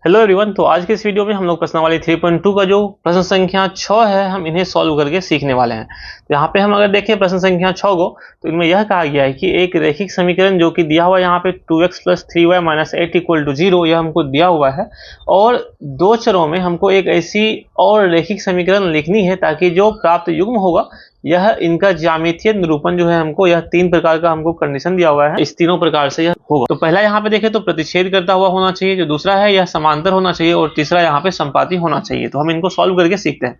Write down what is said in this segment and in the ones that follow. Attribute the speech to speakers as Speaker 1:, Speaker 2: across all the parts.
Speaker 1: Hello everyone. तो आज के इस वीडियो में हम लोग प्रश्नावली 3.2 का जो प्रश्न संख्या 6 है हम इन्हें सॉल्व करके सीखने वाले हैं। तो यहाँ पे हम अगर देखें प्रश्न संख्या 6 को, तो इनमें यह कहा गया है कि एक रैखिक समीकरण जो कि दिया हुआ है यहाँ पे 2x + 3y - 8 = 0 यह हमको दिया हुआ है, और दो चरों में हमको एक ऐसी और रैखिक समीकरण लिखनी है ताकि जो प्राप्त युग्म होगा यह इनका ज्यामितीय निरूपण जो है हमको यह 3 प्रकार का हमको कंडीशन दिया हुआ है, इस तीनों प्रकार से यह होगा। तो पहला यहाँ पे देखें तो प्रतिच्छेद करता हुआ होना चाहिए, जो दूसरा है यह समांतर होना चाहिए, और तीसरा यहाँ पे संपाती होना चाहिए। तो हम इनको सॉल्व करके सीखते हैं।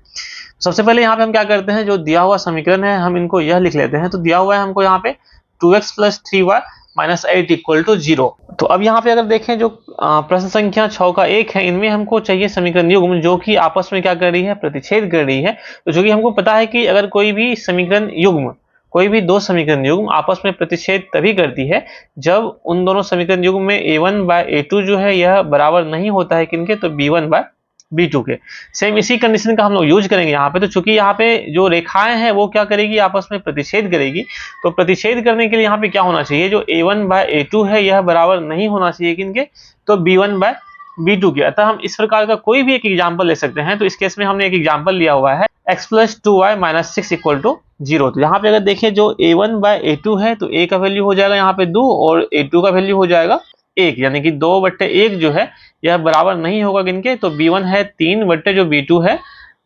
Speaker 1: सबसे पहले यहाँ पे हम क्या करते हैं, जो दिया हुआ समीकरण है हम इनको यह लिख लेते हैं। तो दिया हुआ है हमको यहाँ पे 2x + 3y - 8 = 0। तो अब यहाँ पे अगर देखें जो प्रश्न संख्या 6 का 1 है, इनमें हमको चाहिए समीकरण युग्म जो कि आपस में क्या कर रही है, प्रतिच्छेद कर रही है। तो जो कि हमको पता है कि अगर कोई भी समीकरण युग्म, कोई भी दो समीकरण युग्म आपस में प्रतिच्छेद तभी करती है जब उन दोनों समीकरण युग्म में a1/a2 जो है यह बराबर नहीं होता है किनके, तो b1/b2 के। सेम इसी कंडीशन का हम लोग यूज करेंगे यहाँ पे। तो चूंकि यहाँ पे जो रेखाएं हैं वो क्या करेगी, आपस में प्रतिच्छेद करेगी। तो प्रतिच्छेद करने के लिए यहाँ पे क्या होना चाहिए, जो a1/a2 है यह बराबर नहीं होना चाहिए किनके, तो b1/b2 के। अतः हम इस प्रकार का कोई भी एक एग्जाम्पल ले सकते हैं। तो इस केस में हमने एक एग्जाम्पल लिया हुआ है x + 2y - 6 = 0। तो यहाँ पे अगर देखिए जो a1/a2 है तो a का वैल्यू हो जाएगा यहाँ पे 2 और a2 का वैल्यू हो जाएगा 1, यानी कि 2/1 जो है यह बराबर नहीं होगा किनके, तो b1 है 3 बट्टे जो b2 है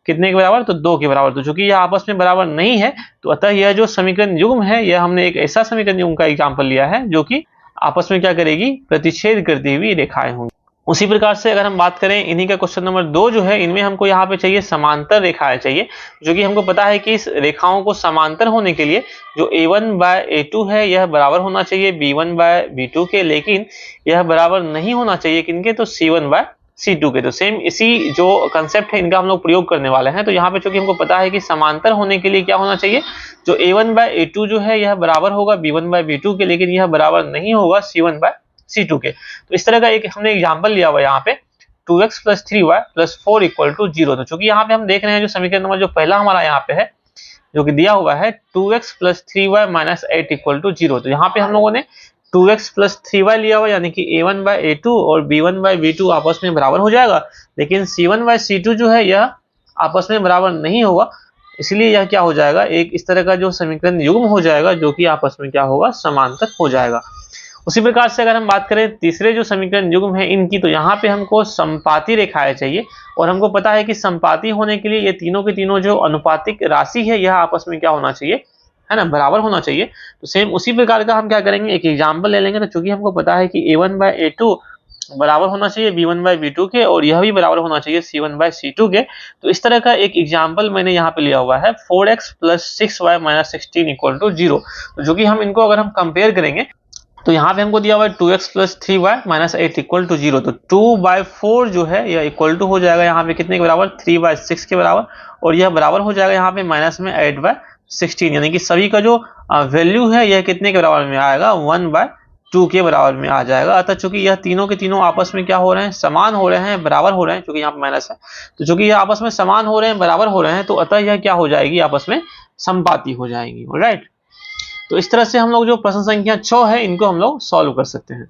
Speaker 1: कितने के बराबर, तो 2 के बराबर। तो चूंकि यह आपस में बराबर नहीं है तो अतः यह जो समीकरण युग्म है यह हमने एक ऐसा समीकरण युग्म का एग्जाम्पल लिया है जो कि आपस में क्या करेगी, प्रतिच्छेद करती हुई रेखाएं होंगी। उसी प्रकार से अगर हम बात करें इन्हीं का क्वेश्चन नंबर 2 जो है, इनमें हमको यहाँ पे चाहिए समांतर रेखाएं चाहिए, जो कि हमको पता है कि इस रेखाओं को समांतर होने के लिए जो a1/a2 है यह बराबर होना चाहिए b1/b2 के, लेकिन यह बराबर नहीं होना चाहिए किनके, तो c1/c2 के। तो सेम इसी जो कंसेप्ट है इनका हम लोग प्रयोग करने वाले हैं। तो यहाँ पे चूंकि हमको पता है कि समांतर होने के लिए क्या होना चाहिए, जो a1/a2 जो है यह बराबर होगा b1/b2 के, लेकिन यह बराबर नहीं होगा c1/c2 के। तो इस तरह का एक हमने एग्जांपल लिया हुआ है यहाँ पे 2x + 3y + 4 = 0। तो चूंकि यहाँ पे हम देख रहे हैं जो समीकरण नंबर जो पहला हमारा यहाँ पे है जो कि दिया हुआ है 2x + 3y - 8 = 0। तो यहाँ पे हम लोगों ने 2x + 3y लिया हुआ, यानी कि a1/a2 और b1/b2 आपस में बराबर हो जाएगा, लेकिन c1/c2 जो है यह आपस में बराबर नहीं होगा। इसलिए यह क्या हो जाएगा, एक इस तरह का जो समीकरण युग्म हो जाएगा जो कि आपस में क्या होगा, समांतर हो जाएगा। उसी प्रकार से अगर हम बात करें तीसरे जो समीकरण युग्म है इनकी, तो यहाँ पे हमको संपाती रेखाएं चाहिए, और हमको पता है कि संपाती होने के लिए ये तीनों के तीनों जो अनुपातिक राशि है यह आपस में क्या होना चाहिए, है ना, बराबर होना चाहिए। तो सेम उसी प्रकार का हम क्या करेंगे, एक एग्जाम्पल ले लेंगे। तो चूंकि हमको पता है कि a1/a2 बराबर होना चाहिए b1/b2 के, और यह भी बराबर होना चाहिए c1/c2 के। तो इस तरह का एक एग्जाम्पल मैंने यहाँ पे लिया हुआ है 4x + 6y - 16 = 0। तो जो कि हम इनको अगर हम कंपेयर करेंगे तो यहाँ पे हमको दिया हुआ है 2x + 3y - 8 = 0। तो 2/4 जो है यह इक्वल टू हो जाएगा यहाँ पे कितने के बराबर, 3/6 के बराबर, और यह बराबर हो जाएगा यहाँ पे माइनस में 8/16, यानी कि सभी का जो वैल्यू है यह कितने के बराबर में आएगा, 1/2 के बराबर में आ जाएगा। अतः चूंकि यह तीनों के तीनों आपस में क्या हो रहे हैं, समान हो रहे हैं, बराबर हो रहे हैं, चूंकि यहाँ पे माइनस है। तो चूंकि यह आपस में समान हो रहे हैं, बराबर हो रहे हैं, तो अतः यह क्या हो जाएगी, आपस में संपाती हो जाएंगी। ऑलराइट। तो इस तरह से हम लोग जो प्रश्न संख्या 6 है इनको हम लोग सॉल्व कर सकते हैं।